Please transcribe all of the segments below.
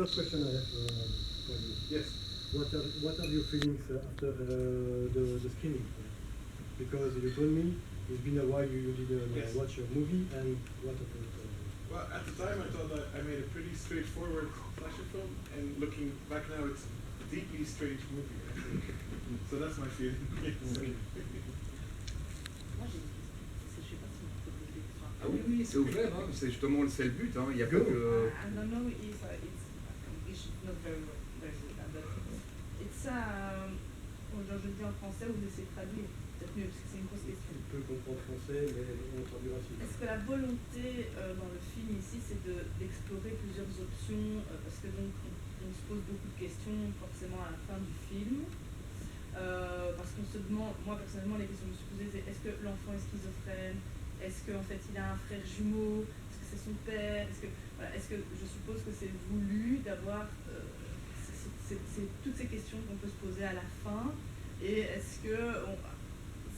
first question I have for you. Yes. What are your feelings after the screening? Because you told me it's been a while you didn't watch your movie, and what about? Well, at the time I thought that I made a pretty straightforward slasher film, and looking back now, it's a deeply strange movie, actually. So that's my feeling. Ah oui, oui, c'est ouvert, hein. C'est justement c'est le but, hein. Il y a pas de. I don't know if it's English not very good, but it's je dis en français ou j'essaie de traduire, peut-être mieux parce que c'est une grosse question. Tu peux comprendre français, mais on traduira aussi. Est-ce que la volonté dans le film ici, c'est d'explorer plusieurs options, parce que donc on se pose beaucoup de questions forcément à la fin du film. Parce qu'on se demande, moi personnellement, les questions que je me suis posées, c'est est-ce que l'enfant est schizophrène? Est-ce qu'en fait il a un frère jumeau? Est-ce que c'est son père? Est-ce que je suppose que c'est voulu d'avoir c'est toutes ces questions qu'on peut se poser à la fin? Et est-ce que,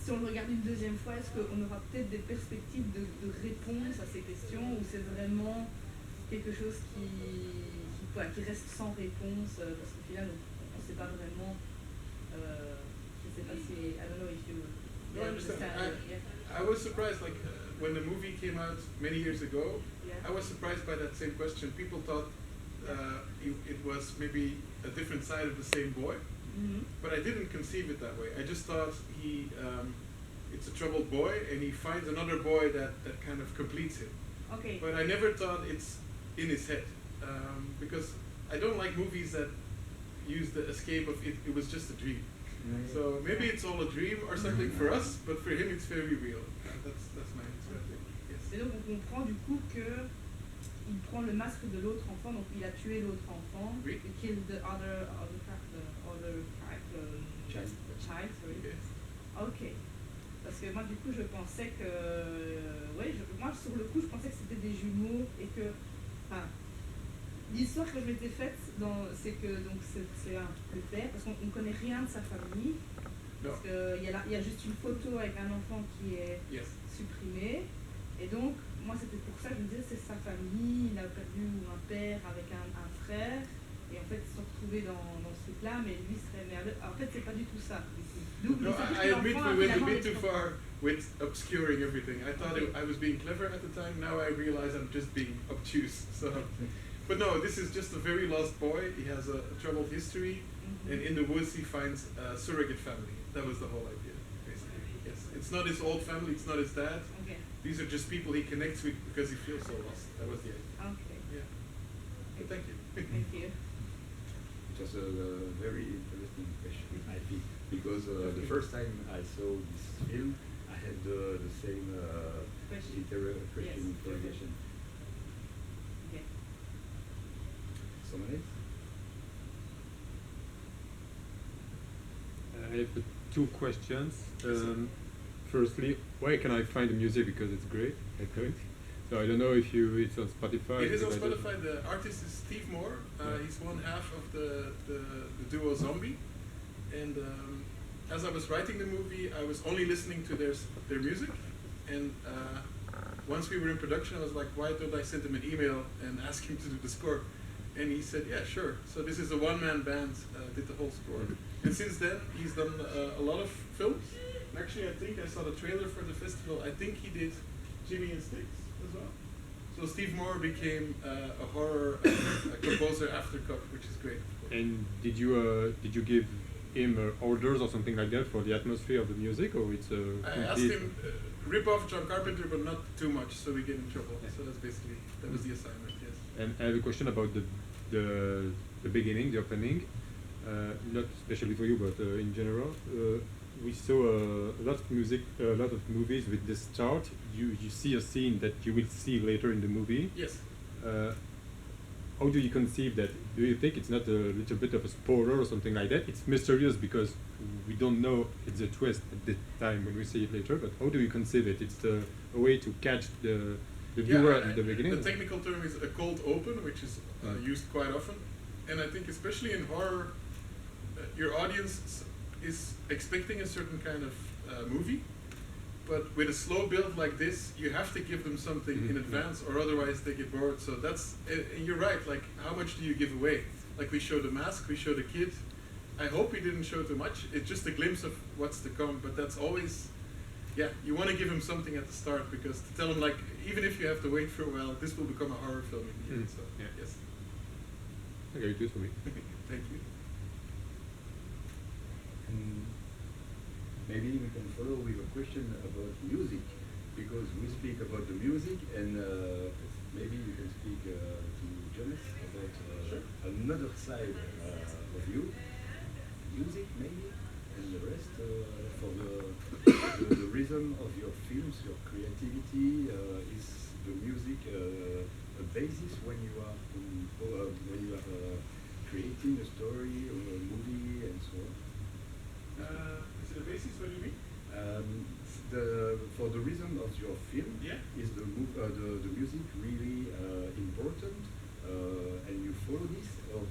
si on le regarde une deuxième fois, est-ce qu'on aura peut-être des perspectives de réponse à ces questions, ou c'est vraiment quelque chose qui reste sans réponse, parce qu'au final on ne sait pas vraiment, je ne sais pas si, I don't know if you understand. I was surprised, like when the movie came out many years ago, I was surprised by that same question. People thought it was maybe a different side of the same boy, but I didn't conceive it that way. I just thought it's a troubled boy, and he finds another boy that kind of completes him. Okay. But I never thought it's in his head, because I don't like movies that use the escape of it was just a dream. So maybe it's all a dream or something for us, but for him it's very real. That's my answer, I think. Yes. Et donc on comprend du coup que il prend le masque de l'autre enfant, donc il a tué l'autre enfant. Oui. He killed the other child. Sorry. Yes. Ok. Parce que moi du coup je pensais que, moi sur le coup je pensais que c'était des jumeaux et que, l'histoire que je m'étais faite, c'est que donc c'est le père, parce qu'on ne connaît rien de sa famille, parce qu'il y a juste une photo avec un enfant qui est supprimé, et donc moi c'était pour ça que je me disais c'est sa famille, il a perdu un père avec un frère, et en fait ils se sont retrouvés dans ce truc-là, mais lui serait merdeux. En fait c'est pas du tout ça. No, I admit we went a bit too far with obscuring everything. I thought I was being clever at the time, now I realize I'm just being obtuse. So. But no, this is just a very lost boy. He has a troubled history, and in the woods he finds a surrogate family. That was the whole idea, basically. Yes, it's not his old family, it's not his dad. Okay. These are just people he connects with because he feels so lost. That was the idea. Okay. Yeah. But thank you. Thank you. It was a very interesting question, I think, because the first time I saw this film, I had the same question interrogation. Okay. Someone else? I have two questions. Firstly, where can I find the music, because it's great, I think. So I don't know if it's on Spotify. It is on Spotify. The artist is Steve Moore. He's one half of the duo Zombie. And as I was writing the movie, I was only listening to their music. And once we were in production, I was like, why don't I send him an email and ask him to do the score? And he said, yeah, sure. So this is a one-man band, did the whole score. And since then, he's done a lot of films. And actually, I think I saw the trailer for the festival. I think he did Jimmy and Sticks as well. So Steve Moore became a horror composer after Cup, which is great. And did you give him orders or something like that for the atmosphere of the music, or it's I asked him rip off John Carpenter, but not too much, so we get in trouble. Yeah. So that was the assignment. Yes. And I have a question about the beginning, the opening. Not especially for you, but in general. We saw a lot of movies with this start. You see a scene that you will see later in the movie. Yes. How do you conceive that? Do you think it's not a little bit of a spoiler or something like that? It's mysterious because we don't know it's a twist at the time when we see it later, but how do you conceive it? It's a way to catch the viewer at the beginning? The technical term is a cold open, which is used quite often. And I think especially in horror, your audience is expecting a certain kind of movie, But with a slow build like this, you have to give them something in advance, or otherwise they get bored. So that's, and you're right, like how much do you give away? Like we showed the mask, we showed the kid. I hope we didn't show too much. It's just a glimpse of what's to come, but that's always, yeah, you want to give him something at the start, because to tell him, like, even if you have to wait for a while, this will become a horror film in the end. So, Yeah. yes. Okay, good for me. Thank you. And maybe we can follow with a question about music, because we speak about the music, and maybe you can speak to Jonas about Sure. another side of you, music maybe, and the rest for the rhythm of your films, your creativity. Is the music a basis when you are creating a story or a movie and so on? Is it a basis? What do you mean? For the rhythm of your film, Yeah. is the music really important, and you follow this or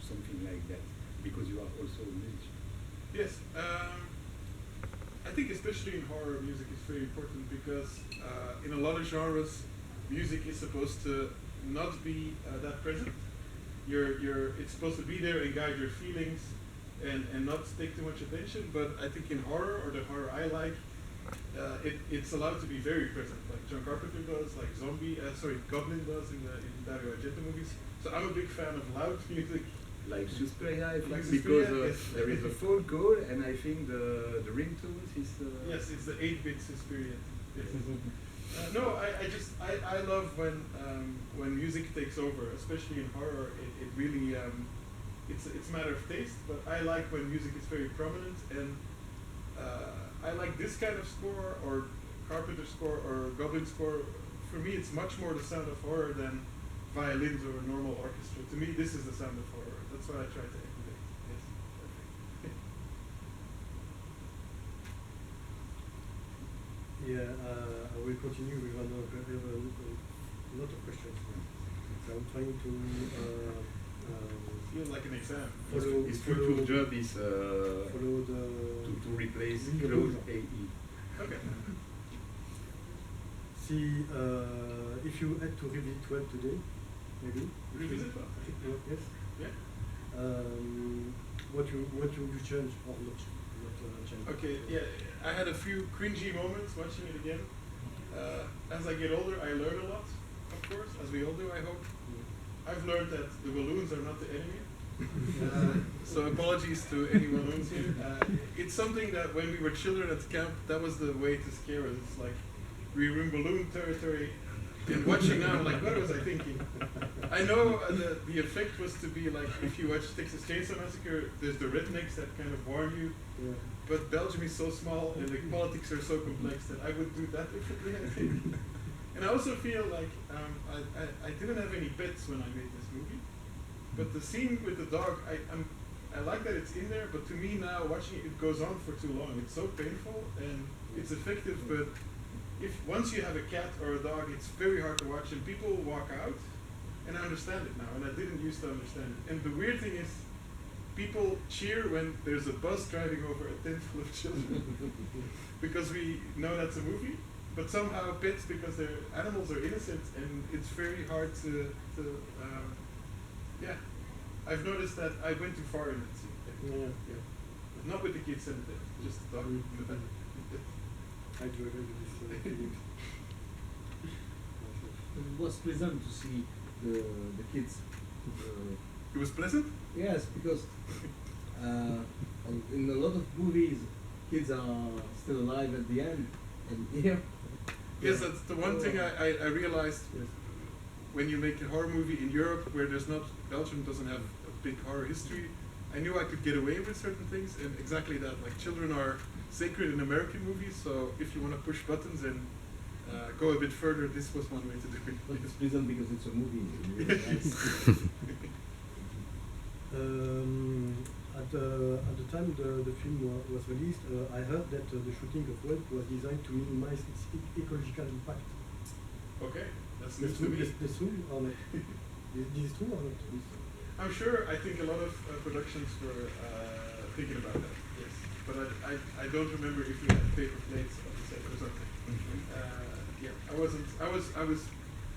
something like that, because you are also a musician? Yes. I think especially in horror, music is very important, because in a lot of genres, music is supposed to not be that present. It's supposed to be there and guide your feelings, and not take too much attention. But I think in horror, or the horror I like, it's allowed to be very present, like John Carpenter does, like Goblin does in the Dario Argento movies. So I'm a big fan of loud music. Like Suspiria, I think, Like because Suspiria, yes. there is a phone call, and I think the ringtones is. Yes, it's the 8-bit Suspiria. Yes. No, I love when music takes over, especially in horror. It really it's a matter of taste, but I like when music is very prominent, and I like this kind of score, or Carpenter score, or Goblin score. For me, it's much more the sound of horror than violins or a normal orchestra. To me, this is the sound of horror. That's what I try to emulate. Yes, perfect. Yeah, I will continue with a lot of questions. So I'm trying to Feel like an exam. His future job is follow the to replace the Claude rules. AE. Okay. See, if you had to revisit Welp today, maybe. Revisit Welp? Yes. Yeah. What you change or not change? Okay, yeah, I had a few cringy moments watching it again. As I get older, I learn a lot, of course, as we all do, I hope. I've learned that the balloons are not the enemy. So apologies to any balloons here. It's something that when we were children at camp, that was the way to scare us. It's like, we were in balloon territory, and watching now, I'm like, what was I thinking? I know the effect was to be like, if you watch Texas Chainsaw Massacre, there's the rednecks that kind of warn you. Yeah. But Belgium is so small and the politics are so complex that I would do that differently, I think. And I also feel like I didn't have any bets when I made this movie. But the scene with the dog, I like that it's in there, but to me now, watching it goes on for too long. It's so painful and it's effective, but once you have a cat or a dog, it's very hard to watch, and people walk out, and I understand it now, and I didn't used to understand it. And the weird thing is, people cheer when there's a bus driving over a tent full of children, because we know that's a movie, but somehow pets, because their animals are innocent, and it's very hard to yeah. I've noticed that I went too far in that scene. Yeah. But not with the kids and just the dog in the back. I do agree with this feeling. It was pleasant to see the kids. It was pleasant? Yes, because in a lot of movies, kids are still alive at the end, and here. Yes, that's the one thing I realized. Yes. When you make a horror movie in Europe, where Belgium doesn't have a big horror history, I knew I could get away with certain things, and exactly that. Like, children are sacred in American movies, so if you want to push buttons and go a bit further, this was one way to do it. But it's pleasant because it's a movie. At the time the film was released, I heard that the shooting of Welp was designed to minimize its ecological impact. Okay, that's news to me. That's true or not? This is true or not? I'm sure. I think a lot of productions were thinking about that. Yes. but I don't remember if we had paper plates on the set or something. Yeah, I was,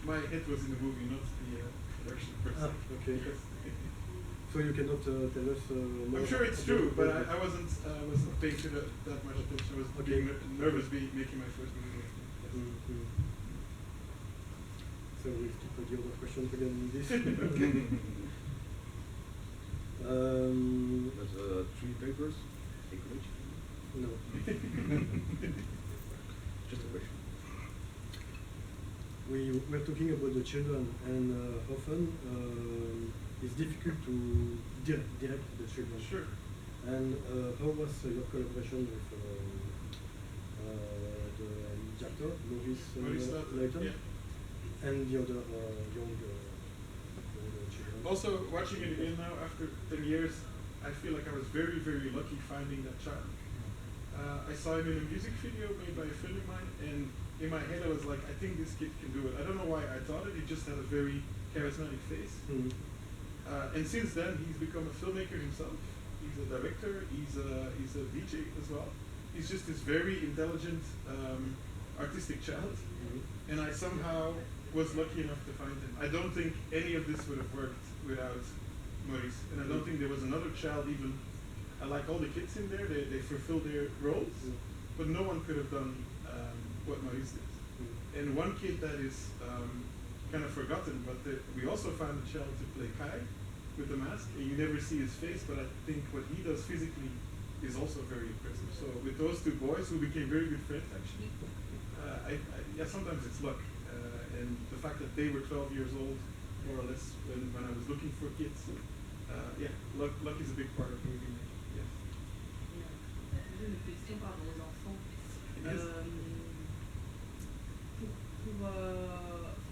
my head was in the movie, not the production person. Okay. So you cannot tell us more? I'm sure it's true, but I wasn't paying that much attention. I was being nervous making my first movie. Yes. So we skip the other question regarding this. But 3 papers? No. Just a question. We're talking about the children, and often it's difficult to direct the children. Sure. And how was your collaboration with the actor, Maurice Layton, yeah. and the other young children? Also, watching it again now after 10 years, I feel like I was very, very lucky finding that child. I saw him in a music video made by a friend of mine, and in my head I was like, I think this kid can do it. I don't know why I thought it, he just had a very charismatic face. And since then, he's become a filmmaker himself. He's a director, he's a DJ as well. He's just this very intelligent, artistic child. And I somehow was lucky enough to find him. I don't think any of this would have worked without Maurice. And I don't think there was another child even, like all the kids in there, they fulfill their roles, but no one could have done what Maurice did. And one kid that is kind of forgotten, but we also found a child to play Kai with the mask, and you never see his face, but I think what he does physically is also very impressive. So with those 2 boys, who became very good friends actually, yeah, sometimes it's luck. And the fact that they were 12 years old, more or less, when I was looking for kids, yeah, luck is a big part of movie making. Yes. J'ai une question par rapport aux enfants. Pour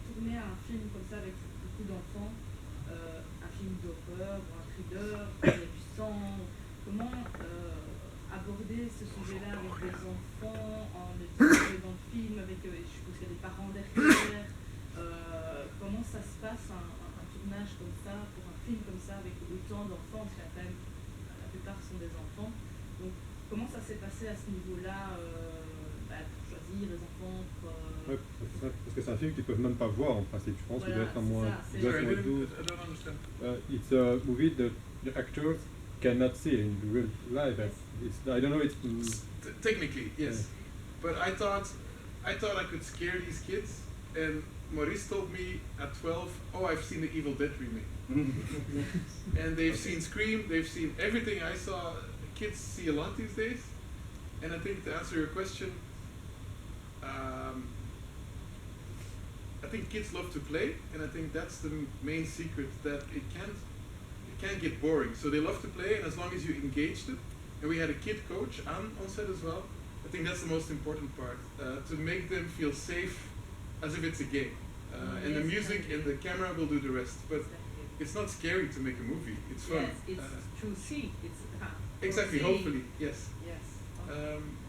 tourner un film comme ça avec beaucoup d'enfants, un film d'horreur ou un thriller, il y a du sang, comment aborder ce sujet-là avec des enfants en étant dans le film, avec, je suppose qu'il y a des parents derrière, comment ça se passe un tournage comme ça, pour un film comme ça, avec autant d'enfants, parce qu'il y a quand même, la plupart sont des enfants, donc comment ça s'est passé à ce niveau-là, pour choisir les enfants, Ouais, c'est ça, parce que c'est un film qu'ils peuvent même pas voir en principe. Je pense qu'il doit être à moins 12. I don't understand. It's a movie that the actors cannot see in real life. It's, I don't know. It's Technically, yes, but I thought I could scare these kids, and Maurice told me at 12, oh, I've seen the Evil Dead remake, and they've seen Scream, they've seen everything I saw. Kids see a lot these days, and I think to answer your question. I think kids love to play, and I think that's the main secret, that it can't get boring. So they love to play, and as long as you engage them, and we had a kid coach on set as well. I think that's the most important part, to make them feel safe, as if it's a game. And the music and the camera will do the rest. But it's not scary to make a movie. It's fun. Yes, it's to see. It's exactly. Hopefully, yes. Yes.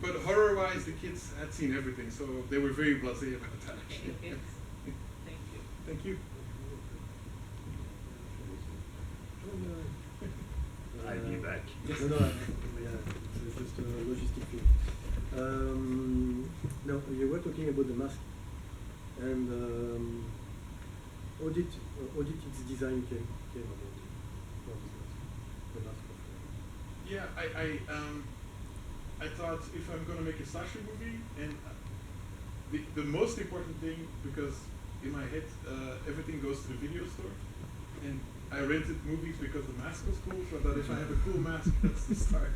But horror-wise, the kids had seen everything, so they were very blasé about that. Actually. Okay. Thank you. Thank you. I'll be back. No, yeah, it's just a logistic thing. Now, you were talking about the mask, and how did its design came about? The mask of, Yeah, I thought if I'm going to make a slasher movie, and the most important thing, because in my head everything goes to the video store, and I rented movies because the mask was cool, so I thought if I have a cool mask, that's the start.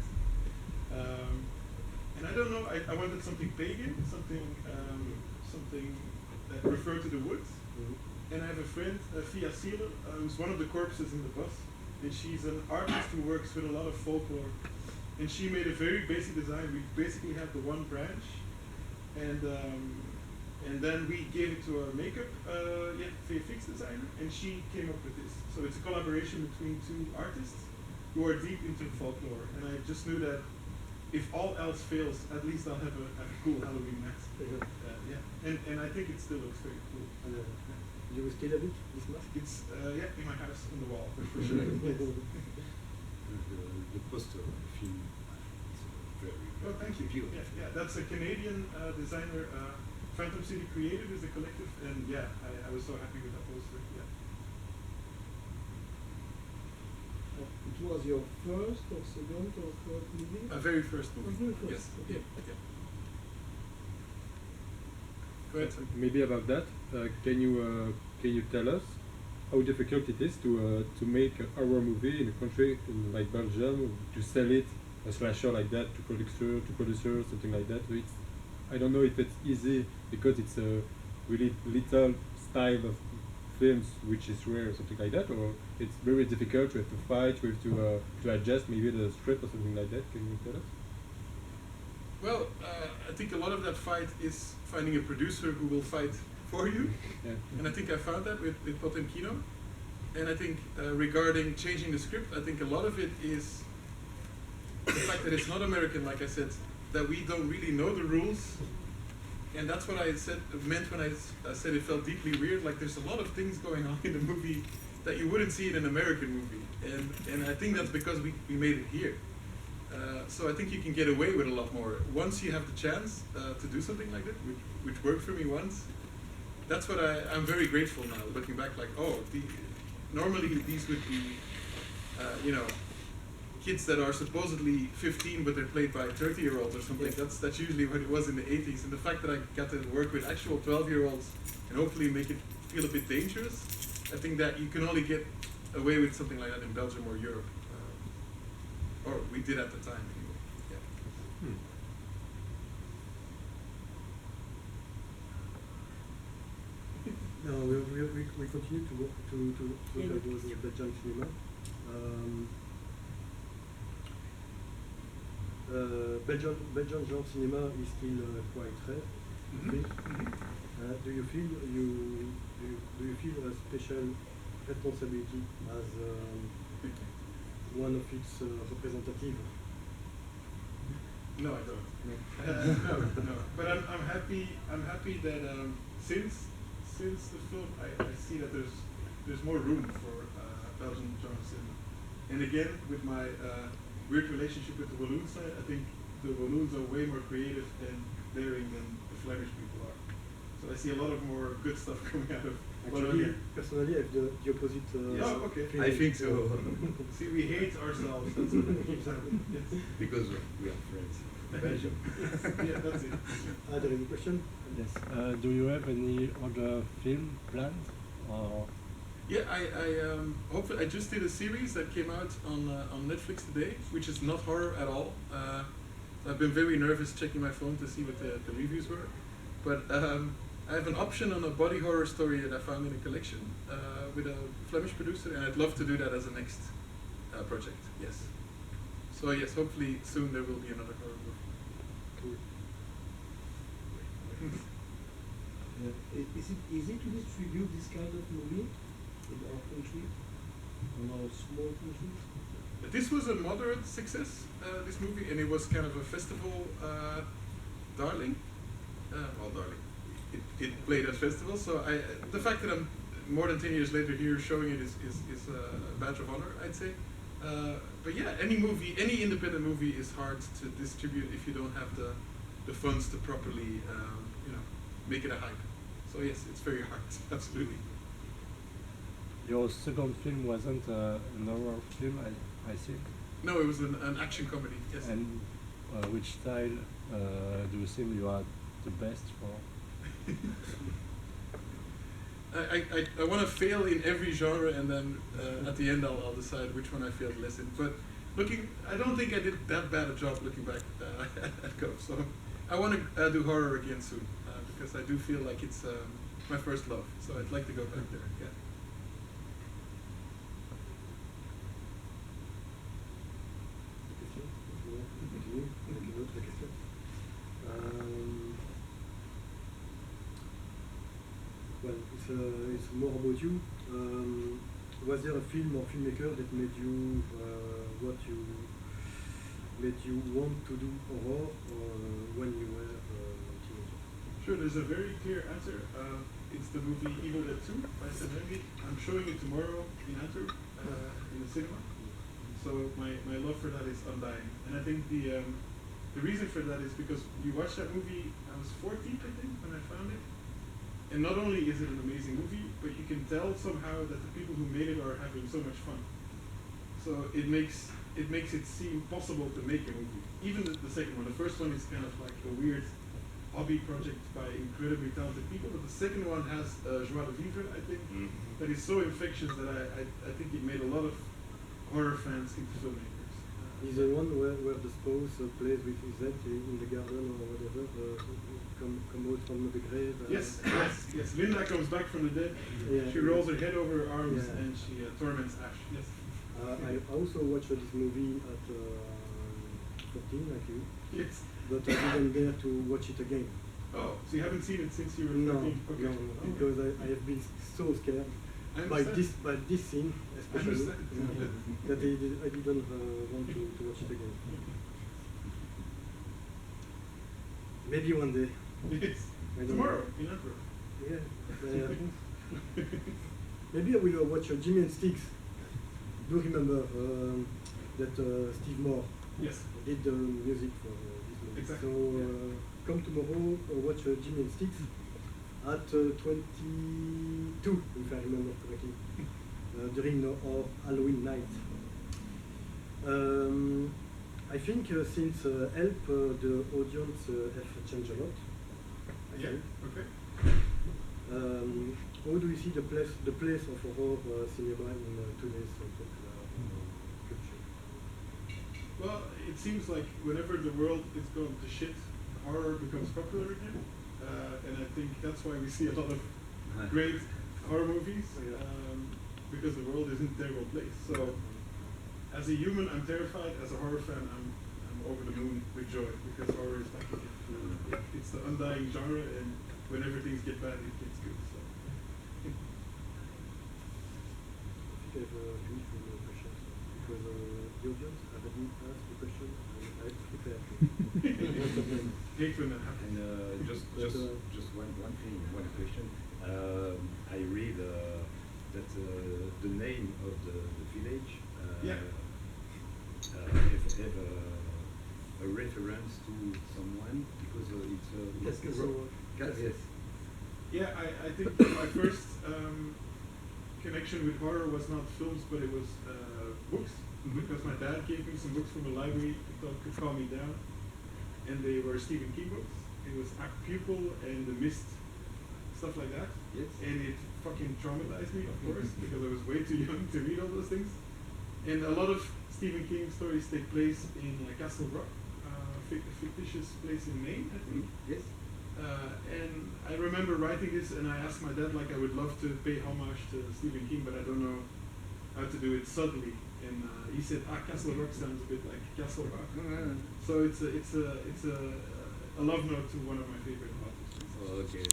And I don't know, I wanted something pagan, something that referred to the woods. And I have a friend, Fia Seeler, who's one of the corpses in the bus, and she's an artist who works with a lot of folklore. And she made a very basic design. We basically had the one branch, and then we gave it to our makeup VFX designer, and she came up with this. So it's a collaboration between 2 artists who are deep into folklore. And I just knew that if all else fails, at least I'll have a cool Halloween mask. And I think it still looks very cool. you still have it, this mask? It's in my house on the wall for sure. The poster of the film, very Oh, thank you. beautiful. Yeah, that's a Canadian designer. Phantom City Creative is the collective, and yeah, I was so happy with that poster. Yeah. It was your first or second or third movie? Very first movie. Very first, Yes. okay. Yeah. Go ahead. Sir. Maybe about that, can you tell us how difficult it is to make a horror movie in a country like Belgium, to sell it, a slasher like that, to producers, something like that? So I don't know if it's easy because it's a really little style of films which is rare or something like that, or it's very difficult, you have to fight, you have to adjust maybe the script or something like that. Can you tell us? Well, I think a lot of that fight is finding a producer who will fight for you. Yeah. And I think I found that with Potemkino. And I think regarding changing the script, I think a lot of it is the fact that it's not American, like I said, that we don't really know the rules. And that's what I meant when I said it felt deeply weird. Like there's a lot of things going on in the movie that you wouldn't see in an American movie. And I think that's because we made it here. So I think you can get away with a lot more. Once you have the chance to do something like that, which worked for me once, that's what I'm very grateful now, looking back, like, oh, normally these would be, kids that are supposedly 15, but they're played by 30-year-olds or something. That's usually what it was in the 80s. And the fact that I got to work with actual 12-year-olds and hopefully make it feel a bit dangerous, I think that you can only get away with something like that in Belgium or Europe. Or we did at the time, anyway. Yeah. No, we continue to look at those Belgian cinema. Belgian genre cinema is still quite rare. I think. Do you feel a special responsibility as one of its representative? No, I don't. No. But I'm happy. I'm happy that since the film, I see that there's more room for Belgian genre cinema. And again, with my weird relationship with the Walloon side, I think the Walloons are way more creative and daring than the Flemish people are. So I see a lot of more good stuff coming out of Actually, personally, I have the opposite. Oh, okay. I think so. See, we hate ourselves. That's what keeps happening. Yes. Because we are friends. Belgium. Yeah, that's it. Are there any questions? Yes. Do you have any other film planned? Or Yeah, hopefully I just did a series that came out on Netflix today, which is not horror at all. I've been very nervous checking my phone to see what the reviews were, but I have an option on a body horror story that I found in a collection with a Flemish producer, and I'd love to do that as a next project. Yes. So yes, hopefully soon there will be another horror movie. Cool. Is it easy to distribute this kind of movie in our country, in our small country? This was a moderate success, this movie, and it was kind of a festival darling. Well, darling. It played at festivals, so the fact that I'm more than 10 years later here showing it is a badge of honor, I'd say. But yeah, any independent movie is hard to distribute if you don't have the funds to properly, make it a hype. So yes, it's very hard, absolutely. your second film wasn't an horror film, I think. No, it was an action comedy, yes. And which style do you think you are the best for? I want to fail in every genre, and then at the end I'll decide which one I failed less in. But I don't think I did that bad a job looking back at Cove. So I want to do horror again soon, because I do feel like it's my first love. So I'd like to go back there. Yeah. Well, it's more about you. Was there a film or filmmaker that made you want to do horror when you were a teenager? Sure, there's a very clear answer. It's the movie Evil Dead 2 by Sam Raimi. I'm showing it tomorrow in Antwerp in the cinema. So my love for that is undying. And I think the reason for that is because you watch that movie, I was 14, I think, when I found it. And not only is it an amazing movie, but you can tell somehow that the people who made it are having so much fun. So it makes it seem possible to make a movie. Even the second one. The first one is kind of like a weird hobby project by incredibly talented people, but the second one has joie de vivre, I think, that is so infectious that I think it made a lot of horror fans into filmmakers. Is the one where the spouse plays with his head in the garden or whatever, come out from the grave? Yes. Linda comes back from the dead. Yeah. She rolls her head over her arms Yeah. and she torments Ash. Yes. I also watched this movie at 14, like you, Yes. but I didn't dare to watch it again. Oh, so you haven't seen it since you were 13? No, Okay. no, because I have been so scared I by understand. this scene, especially, understand. that I didn't want to watch it again. Maybe one day. Yes. I don't Tomorrow know. in Antwerp. Yeah. Maybe I will watch Jimmy and Sticks. Do you remember that Steve Moore Yes. did the music for this movie? Exactly, So come tomorrow, watch Jimmy and Sticks at 22, if I remember correctly, during our Halloween night. I think since Help, the audience have changed a lot. I Yeah. think. Okay. How do you see the place of horror cinema in today's popular culture? Well, it seems like whenever the world is going to shit, horror becomes popular again. And I think that's why we see a lot of great horror movies, because the world isn't a terrible place. So, as a human, I'm terrified. As a horror fan, I'm over the moon with joy, because horror is back again. It's the undying genre, and whenever things get bad, it gets good. So. I have a brief question, because the audience haven't asked the question, and I have prepared. Hate when that happens. And just one thing, one question. I read that the name of the village have a reference to someone, because it's yes. Yeah, I think my first connection with horror was not films, but it was books, because my dad gave me some books from a library he thought could calm me down, and they were Stephen King books. It was Act Pupil and The Mist, stuff like that. Yes. And it fucking traumatized me, of course, because I was way too young to read all those things. And a lot of Stephen King stories take place in Castle Rock, a fictitious place in Maine, I think. Yes. And I remember writing this, and I asked my dad, like, I would love to pay homage to Stephen King, but I don't know how to do it subtly. And he said, Castle Rock sounds a bit like Castle Rock. So it's a love note to one of my favorite artists. Oh, okay.